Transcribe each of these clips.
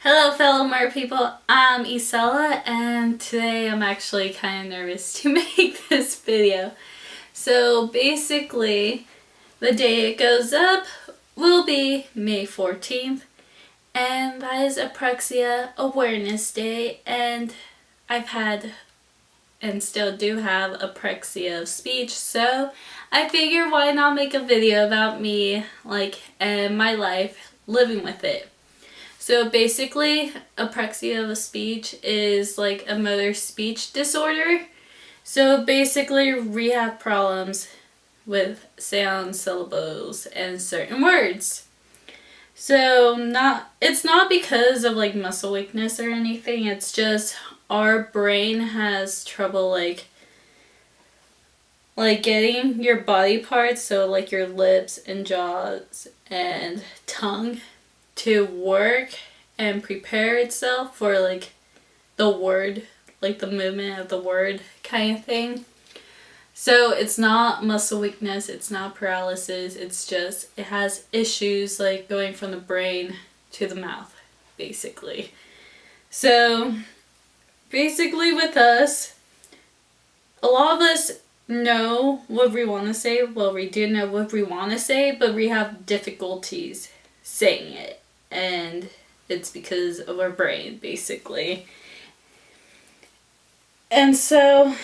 Hello fellow mer people, I'm Isela and today I'm actually kind of nervous to make this video. So basically the day it goes up will be May 14th and that is Apraxia Awareness Day, and I've had and still do have apraxia of speech, so I figure why not make a video about me and my life living with it. So basically, apraxia of speech is like a motor speech disorder. So basically, we have problems with sounds, syllables, and certain words. So it's not because of like muscle weakness or anything. It's just our brain has trouble like getting your body parts, so like your lips and jaws and tongue, to work and prepare itself for like the word, like the movement of the word kind of thing. So it's not muscle weakness, it's not paralysis, it's just it has issues like going from the brain to the mouth, basically. So basically with us, a lot of us know what we want to say. Well, we do know what we want to say, but we have difficulties saying it. And it's because of our brain, basically. And so,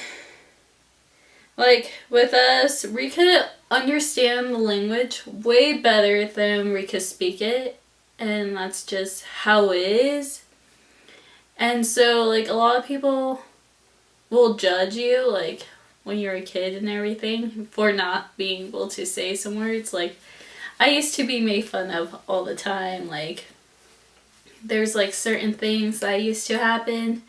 like, with us, we could understand the language way better than we could speak it. And that's just how it is. And so, like, a lot of people will judge you, like, when you're a kid and everything, for not being able to say some words. Like, I used to be made fun of all the time. Like, there's like certain things that used to happen,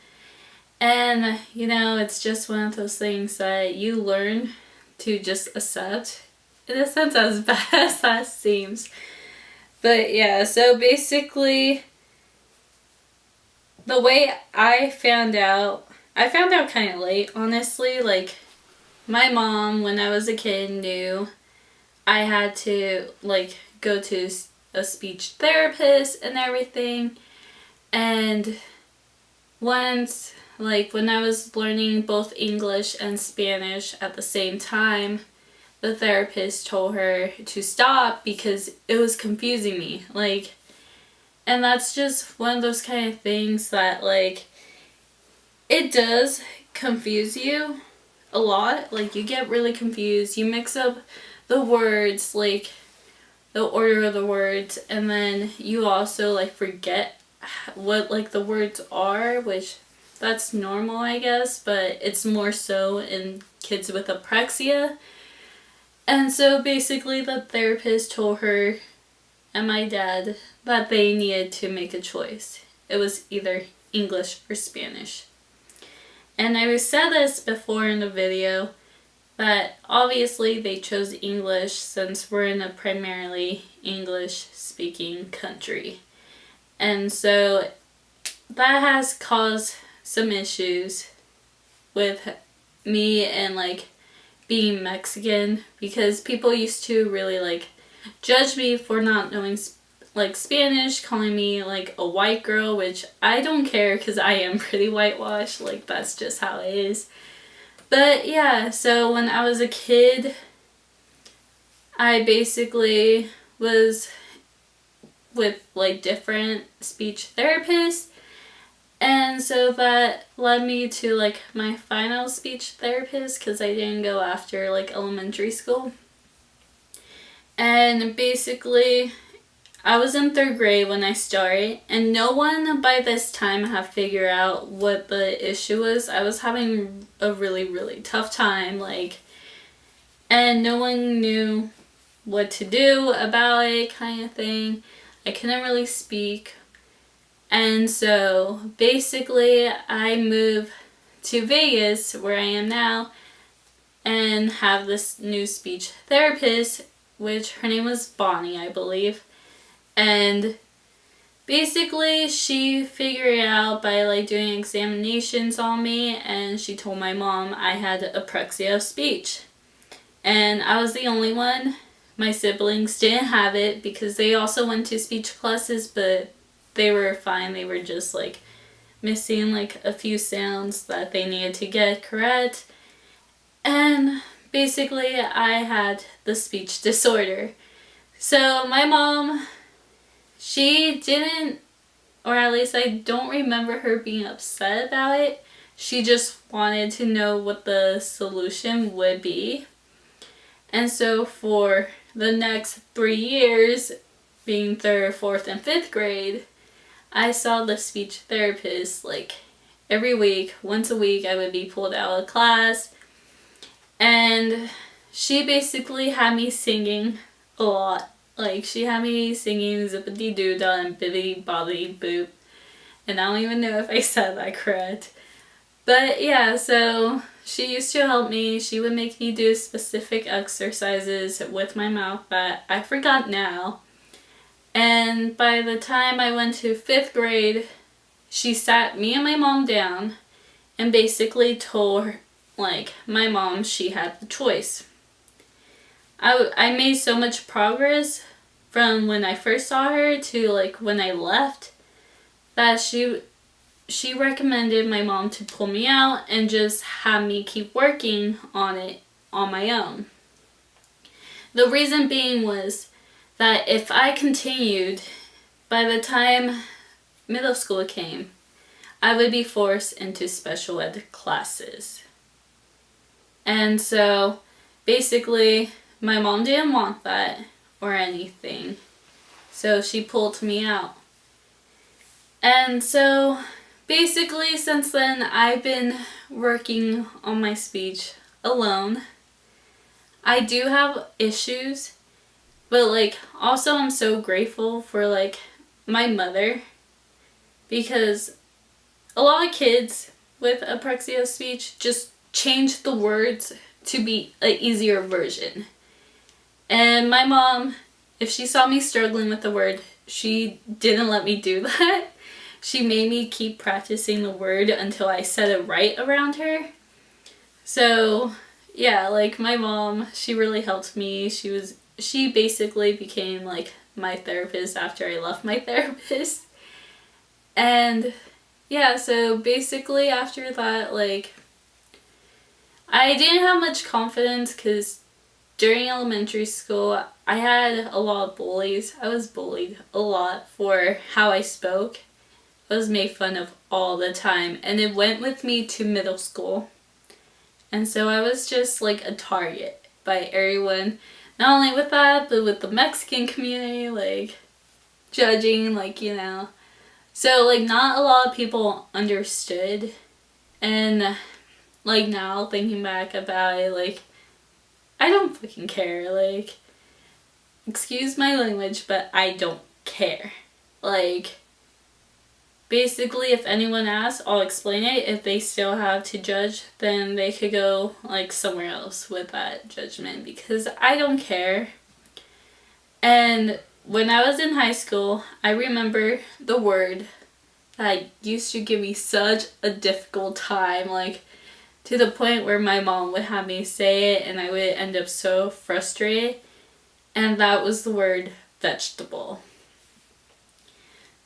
and you know, it's just one of those things that you learn to just accept, in a sense, as bad as that seems. But yeah, so basically the way I found out kind of late, honestly. Like, my mom, when I was a kid, knew I had to like go to a speech therapist and everything. And once, like, when I was learning both English and Spanish at the same time, the therapist told her to stop because it was confusing me. Like, and that's just one of those kind of things that, like, it does confuse you a lot. Like, you get really confused. You mix up the words, like, the order of the words, and then you also, like, forget what, like, the words are, which that's normal, I guess, but it's more so in kids with apraxia. And so basically the therapist told her and my dad that they needed to make a choice. It was either English or Spanish. And I said this before in the video, that obviously they chose English since we're in a primarily English speaking country. And so that has caused some issues with me and like being Mexican, because people used to really like judge me for not knowing like Spanish, calling me like a white girl, which I don't care because I am pretty whitewashed. Like, that's just how it is. But yeah, so when I was a kid, I basically was with like different speech therapists, and so that led me to like my final speech therapist, because I didn't go after like elementary school. And basically I was in 3rd grade when I started, and no one by this time had figured out what the issue was. I was having a really, really tough time, like, and no one knew what to do about it, kind of thing. I couldn't really speak. And so basically I moved to Vegas, where I am now, and have this new speech therapist, which her name was Bonnie, I believe. And basically she figured it out by like doing examinations on me, and she told my mom I had apraxia of speech. And I was the only one. My siblings didn't have it because they also went to speech classes, but they were fine. They were just like missing like a few sounds that they needed to get correct. And basically I had the speech disorder. So my mom, she didn't, or at least I don't remember her being upset about it. She just wanted to know what the solution would be. And so for the next 3 years, being 3rd, 4th, and 5th grade, I saw the speech therapist like every week. Once a week I would be pulled out of class. And she basically had me singing a lot. Like, she had me singing zippity doo dah and bibbidi bobbidi boop. And I don't even know if I said that correct. But yeah, so she used to help me. She would make me do specific exercises with my mouth that I forgot now. And by the time I went to 5th grade, she sat me and my mom down and basically told her, like, my mom, she had the choice. I made so much progress from when I first saw her to like when I left that she recommended my mom to pull me out and just have me keep working on it on my own. The reason being was that if I continued, by the time middle school came, I would be forced into special ed classes. And so basically my mom didn't want that or anything, so she pulled me out. And so basically since then I've been working on my speech alone. I do have issues, but like also I'm so grateful for like my mother, because a lot of kids with apraxia speech just change the words to be an easier version. And my mom, if she saw me struggling with the word, she didn't let me do that. She made me keep practicing the word until I said it right around her. So yeah, like my mom, she really helped me. She basically became like my therapist after I left my therapist. And yeah, so basically after that, like, I didn't have much confidence because during elementary school, I had a lot of bullies. I was bullied a lot for how I spoke. I was made fun of all the time, and it went with me to middle school. And so I was just like a target by everyone, not only with that, but with the Mexican community, like judging, like, you know. So like not a lot of people understood, and like now thinking back about it, like I don't fucking care. Like, excuse my language, but I don't care. Like, basically if anyone asks, I'll explain it. If they still have to judge, then they could go like somewhere else with that judgment, because I don't care. And when I was in high school, I remember the word that used to give me such a difficult time, like to the point where my mom would have me say it and I would end up so frustrated, and that was the word vegetable.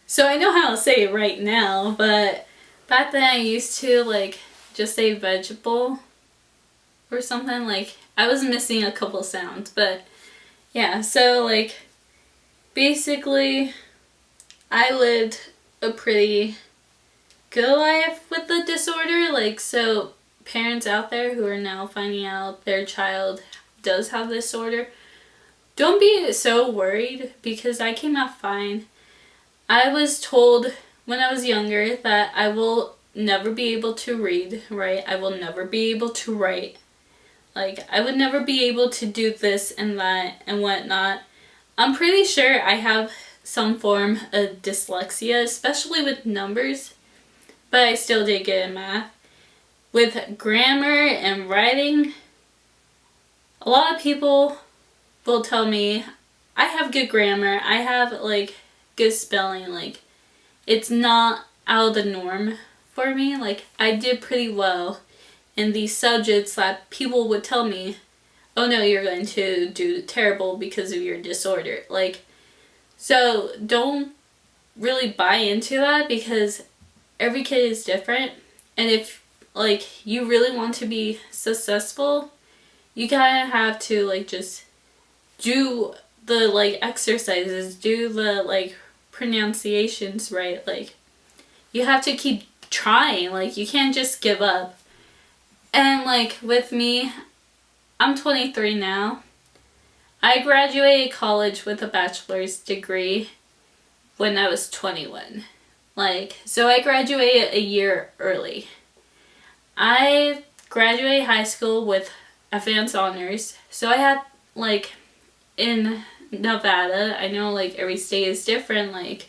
So I know how to say it right now, but back then I used to like just say vegetable or something. Like I was missing a couple sounds, but yeah, so like basically I lived a pretty good life with the disorder. Like, so parents out there who are now finding out their child does have this disorder, don't be so worried, because I came out fine. I was told when I was younger that I will never be able to read, right? I will never be able to write. Like, I would never be able to do this and that and whatnot. I'm pretty sure I have some form of dyslexia, especially with numbers, but I still did good in math. With grammar and writing, a lot of people will tell me I have good grammar, I have like good spelling, like it's not out of the norm for me. Like I did pretty well in these subjects that people would tell me, oh no, you're going to do terrible because of your disorder. Like, so don't really buy into that because every kid is different. And if like you really want to be successful, you kind of have to like just do the like exercises, do the like pronunciations right. Like you have to keep trying. Like you can't just give up. And like with me, I'm 23 now. I graduated college with a bachelor's degree when I was 21. Like, so I graduated a year early. I graduated high school with advanced honors. So I had, like, in Nevada, I know, like, every state is different, like,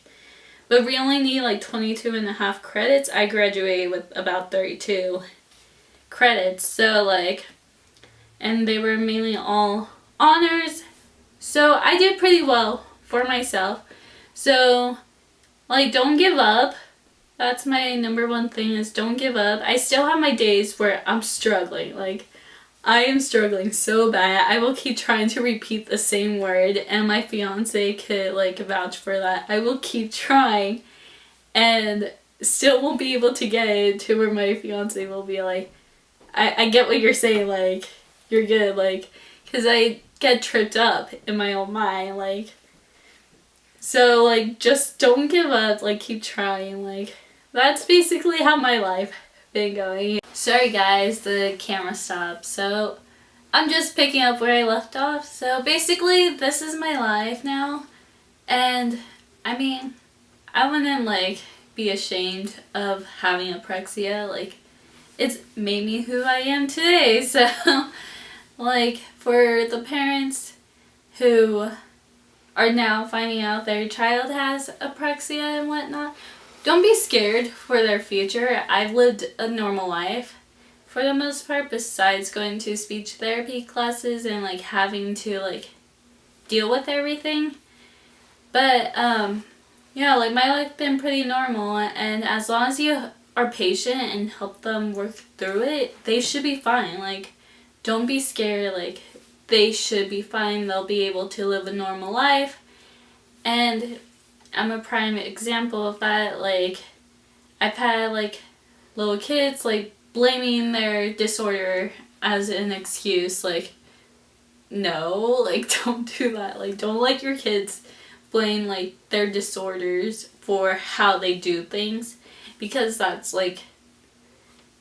but we only need, like, 22.5 credits. I graduated with about 32 credits. So, like, and they were mainly all honors. So I did pretty well for myself. So, like, don't give up. That's my number one thing, is don't give up. I still have my days where I'm struggling. Like, I am struggling so bad. I will keep trying to repeat the same word, and my fiance could, like, vouch for that. I will keep trying and still won't be able to get it to where my fiance will be like, I get what you're saying, like, you're good, like, because I get tripped up in my own mind, like, so, like, just don't give up, like, keep trying, like, that's basically how my life been going. Sorry guys, the camera stopped, so I'm just picking up where I left off. So basically, this is my life now, and I mean, I wouldn't, like, be ashamed of having apraxia, like, it's made me who I am today, so, like, for the parents who are now finding out their child has apraxia and whatnot, don't be scared for their future. I've lived a normal life for the most part, besides going to speech therapy classes and, like, having to, like, deal with everything. But, yeah, like, my life been pretty normal, and as long as you are patient and help them work through it, they should be fine. Like, don't be scared. Like, they should be fine. They'll be able to live a normal life. And I'm a prime example of that. Like, I've had, like, little kids, like, blaming their disorder as an excuse. Like, no, like, don't do that. Like, don't let your kids blame, like, their disorders for how they do things, because that's, like,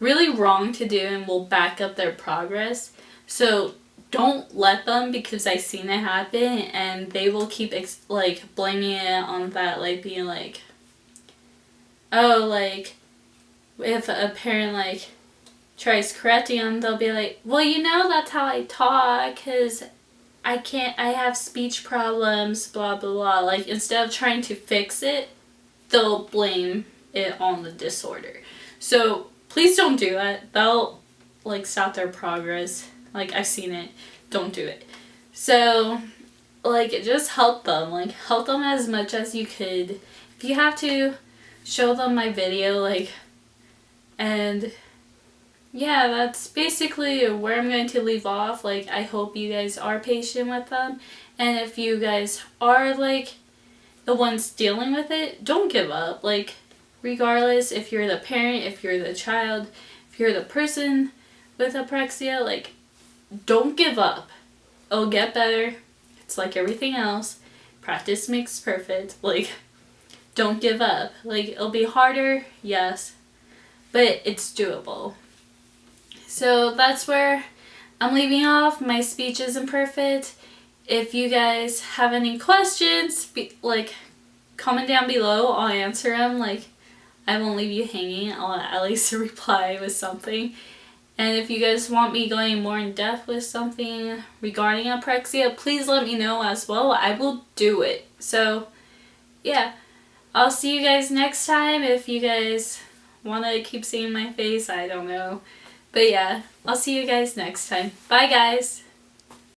really wrong to do and will back up their progress. So don't let them, because I've seen it happen, and they will keep like blaming it on that, like being like, oh, like if a parent like tries correcting them, they'll be like, well, you know, that's how I talk, because I have speech problems, blah blah blah. Like, instead of trying to fix it, they'll blame it on the disorder. So please don't do that. That'll, like, stop their progress. Like, I've seen it. Don't do it. So, like, just help them. Like, help them as much as you could. If you have to, show them my video, like, and yeah, that's basically where I'm going to leave off. Like, I hope you guys are patient with them. And if you guys are, like, the ones dealing with it, don't give up. Like, regardless if you're the parent, if you're the child, if you're the person with apraxia, like, don't give up. It'll get better. It's like everything else. Practice makes perfect. Like, don't give up. Like, it'll be harder, yes, but it's doable. So that's where I'm leaving off. My speech isn't perfect. If you guys have any questions, like, comment down below. I'll answer them. Like, I won't leave you hanging. I'll at least reply with something. And if you guys want me going more in depth with something regarding apraxia, please let me know as well. I will do it. So, yeah. I'll see you guys next time. If you guys want to keep seeing my face, I don't know. But yeah, I'll see you guys next time. Bye, guys.